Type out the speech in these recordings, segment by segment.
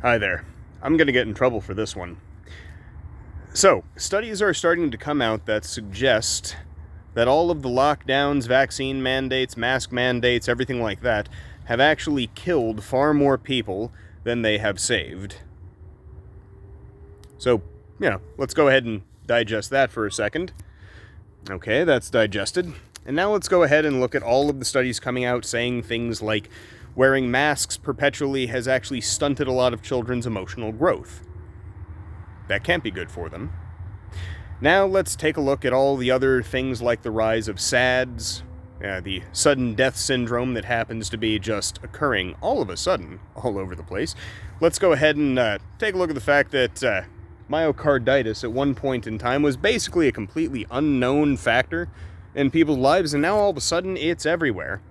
Hi there. I'm going to get in trouble for this one. So, studies are starting to come out that suggest that all of the lockdowns, vaccine mandates, mask mandates, everything like that, have actually killed far more people than they have saved. So, let's go ahead and digest that for a second. Okay, that's digested. And now let's go ahead and look at all of the studies coming out saying things like wearing masks perpetually has actually stunted a lot of children's emotional growth. That can't be good for them. Now let's take a look at all the other things like the rise of SADS, the sudden death syndrome that happens to be just occurring all of a sudden all over the place. Let's go ahead and take a look at the fact that myocarditis at one point in time was basically a completely unknown factor in people's lives, and now all of a sudden it's everywhere.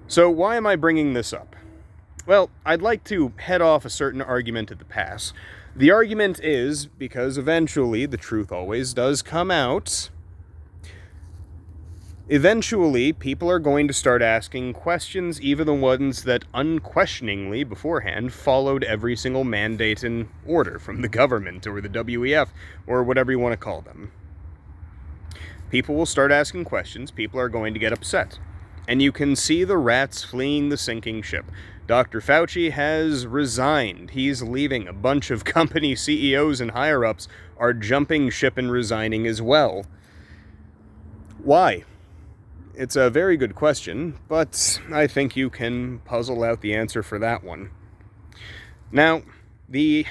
So why am I bringing this up? Well, I'd like to head off a certain argument at the pass. The argument is, because eventually the truth always does come out, eventually people are going to start asking questions, even the ones that unquestioningly beforehand followed every single mandate and order from the government or the WEF or whatever you want to call them. People will start asking questions, people are going to get upset. And you can see the rats fleeing the sinking ship. Dr. Fauci has resigned. He's leaving. A bunch of company CEOs and higher-ups are jumping ship and resigning as well. Why? It's a very good question, but I think you can puzzle out the answer for that one. Now, the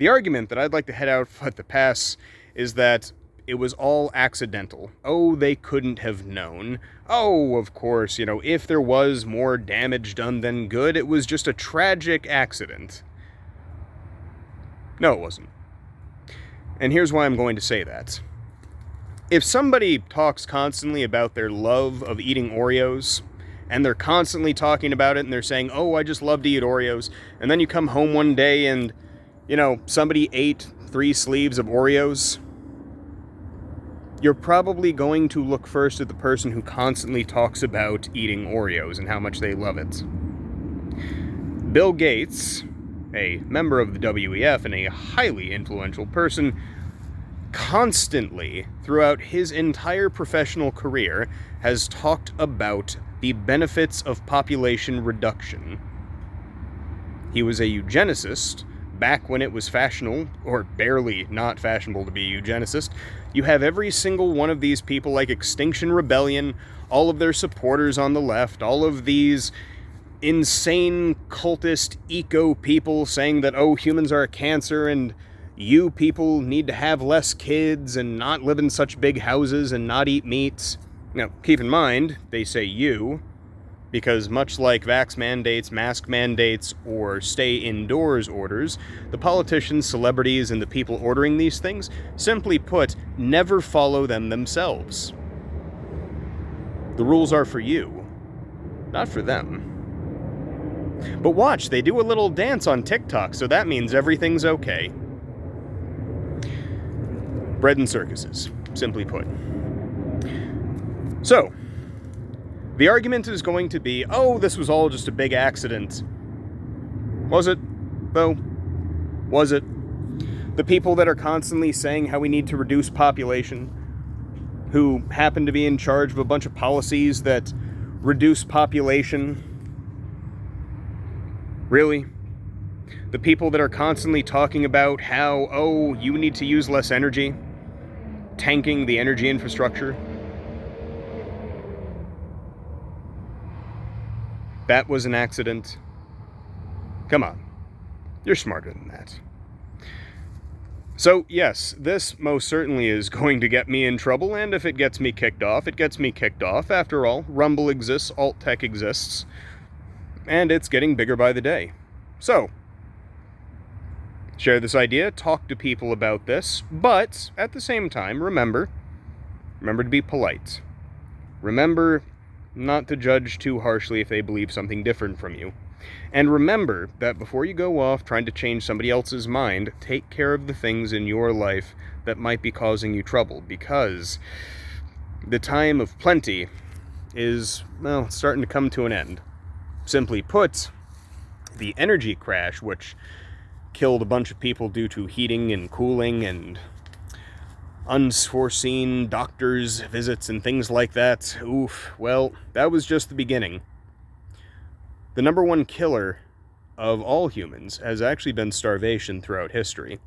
argument that I'd like to head out at the pass is that it was all accidental. Oh, they couldn't have known. Oh, of course, if there was more damage done than good, it was just a tragic accident. No, it wasn't. And here's why I'm going to say that. If somebody talks constantly about their love of eating Oreos, and they're constantly talking about it, and they're saying, oh, I just love to eat Oreos, and then you come home one day and, somebody ate 3 sleeves of Oreos, you're probably going to look first at the person who constantly talks about eating Oreos and how much they love it. Bill Gates, a member of the WEF and a highly influential person, constantly, throughout his entire professional career, has talked about the benefits of population reduction. He was a eugenicist back when it was fashionable, or barely not fashionable to be a eugenicist. You have every single one of these people like Extinction Rebellion, all of their supporters on the left, all of these insane cultist eco people saying that, oh, humans are a cancer and you people need to have less kids and not live in such big houses and not eat meats. Now, keep in mind, they say you, because much like vax mandates, mask mandates, or stay indoors orders, the politicians, celebrities, and the people ordering these things, simply put, never follow them themselves. The rules are for you, not for them. But watch, they do a little dance on TikTok, so that means everything's okay. Bread and circuses, simply put. So, the argument is going to be, oh, this was all just a big accident. Was it, though? Was it? The people that are constantly saying how we need to reduce population, who happen to be in charge of a bunch of policies that reduce population. Really? The people that are constantly talking about how, oh, you need to use less energy, tanking the energy infrastructure. That was an accident. Come on. You're smarter than that. So, yes, this most certainly is going to get me in trouble, and if it gets me kicked off, it gets me kicked off. After all, Rumble exists, alt-tech exists, and it's getting bigger by the day. So, share this idea, talk to people about this, but at the same time, remember to be polite. Remember not to judge too harshly if they believe something different from you. And remember that before you go off trying to change somebody else's mind, take care of the things in your life that might be causing you trouble, because the time of plenty is, well, starting to come to an end. Simply put, the energy crash, which killed a bunch of people due to heating and cooling and unforeseen doctors' visits and things like that. Oof, well, that was just the beginning. The number one killer of all humans has actually been starvation throughout history.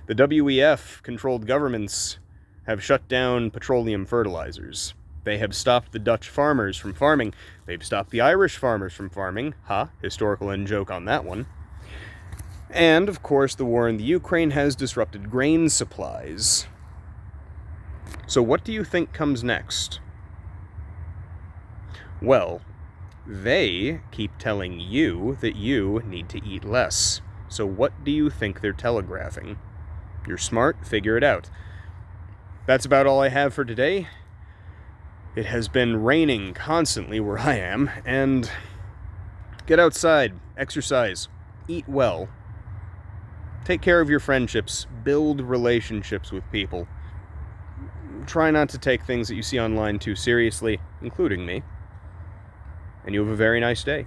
The WEF-controlled governments have shut down petroleum fertilizers. They have stopped the Dutch farmers from farming. They've stopped the Irish farmers from farming. Historical in-joke on that one. And, of course, the war in the Ukraine has disrupted grain supplies. So what do you think comes next? Well, they keep telling you that you need to eat less. So what do you think they're telegraphing? You're smart, figure it out. That's about all I have for today. It has been raining constantly where I am, and get outside, exercise, eat well. Take care of your friendships, build relationships with people. Try not to take things that you see online too seriously, including me. And you have a very nice day.